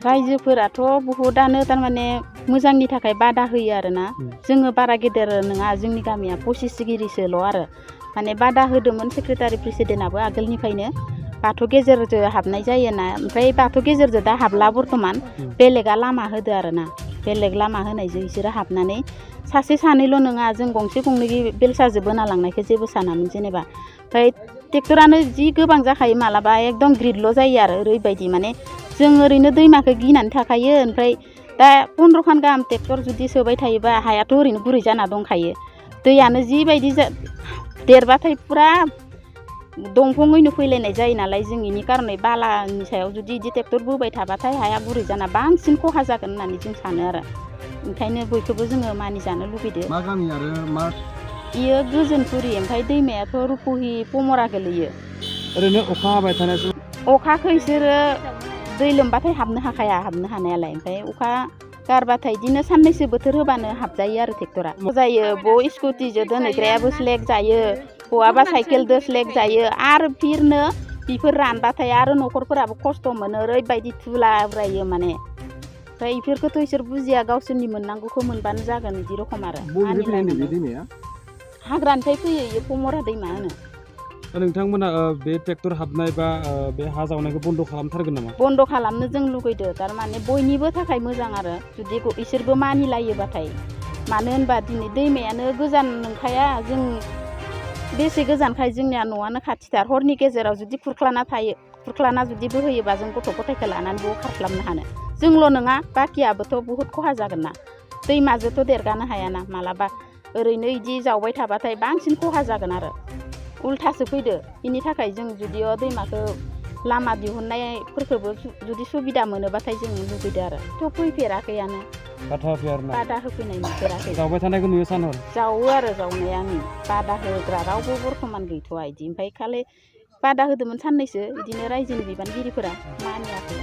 रायजोफोराथ' बहुदानो थारमाने मोजांनि थाखाय बादा होयो आरोना जोङो बारा गेदेर नङा जोंनि गामिया 25 सिगिरिसोल' आरो माने बादा होदोंमोन सेक्रेटारि प्रेसिडेन्टआबो आगोलनिफ्रायनो बाथौ गेजेरजों हाबनाय जायोना ओमफ्राय बाथौ गेजेरजों दा हाबला बर्थमान बेलेगा लामा होदो आरोना बेलेग लामा होनायजों बिसोरो हाबनानै सासे सानैल' नङा जों गंसे गंनै बेलसाजों बोना लांनायखौ जेबो सानामोन जेनेबा ओमफ्राय ट्रेक्टरानो जि गोबां जाखायो मालाबा एकदम ग्रिडल' जायो आरो ओरैबायदि माने जों ओरैनो दैमाखौ गिनानै थाखायो ओमफ्राय दा 15 खान गाहाम ट्रेक्टर जुदि सोबाय थायोबा हायाथ' ओरैनो गुरै जाना दंखायो दैयानो जिबायदि देरबाथाय फुरा दंफाङैनो फैलायनाय जायो नालाय जों इनि कारनै बालानि सायाव जुदि इदि ट्रेक्टर बोबाय थाबाथाय हाया गुरै जाना बांसिन खहा जागोन होननानै जों सानो आरो ओंखायनो बयखौबो जोङो मानिजानो लुगैदो मा गामि आरो मा इयो गोजोनपुरि ओमफ्राय दैमायाथ' रुपहि पमरा गोलैयो ओरैनो अखा हाबाय थानाय अखाखौ इसोरो दै लोमबाथाय हाबनो हाखाया हाबनो हानायालाय ओमफ्राय अखा गारबाथाय बिदिनो साननैसो बोथोर होबानो हाबजायो आरो ट्रेक्टरा जायो ब स्कुटिजों दोनहैग्रायाबो स्लेक जायो बहाबा साइकेलजों स्लेक जायो आरो फिरनो बिफोर रानबाथाय आरो न'खरफोराबो खस्थ' मोनो ओरैबायदि थुला ब्रायो माने ओमफ्राय इफोरखौथ' इसोर बुजिया गावसोरनि मोननांगौखौ मोनबानो जागोन बिदि रखम आरो हाग्रानिफ्राय फैयो इयो पमरा दैमा होनो नोंथांमोना बे ट्रेक्टर हाबनाय बा बे हा जावनायखौ बन्द' खालामथारगोन नामा बन्द' खालामनो जों लुगैदो थारमाने बयनिबो थाखाय मोजां आरो जुदि इसोरबो मानिलायोबाथाय मानो होनबा दिनै दैमायानो गोजान नंखाया जों बेसे गोजानखाय जोंनिया न'आनो खाथिथार हरनि गेजेराव जुदि खुरख्लाना जुदि बोहैयोबा जों गथ' गथायखौ लानानै बेयाव खारस्लाबनो हानो जोंल' नङा बाखियाबोथ' बहुद खहा जागोन ना दैमाजोंथ' देरगानो हायाना मालाबा ओरैनो इदि जावबाय थाबाथाय बांसिन खहा जागोन आरो उल्थासो फैदो बेनि थाखाय जों जुदिअ दैमाखौ लामा दिहुननायफोरखौबो जुदि सुबिदा मोनोबाथाय जों लुगैदो आरो थ' फैफेराखैयानो बादा होफैनाय नुफेराखै जावबाय थानायखौ नुयो सानहर जावो आरो जावनाया बादा होग्रा रावबो बर्थमान गैथ'वा इदि ओमफ्राय खालि बादा होदोंमोन साननैसो बिदिनो रायजोनि बिबानगिरिफोरा मानियाखै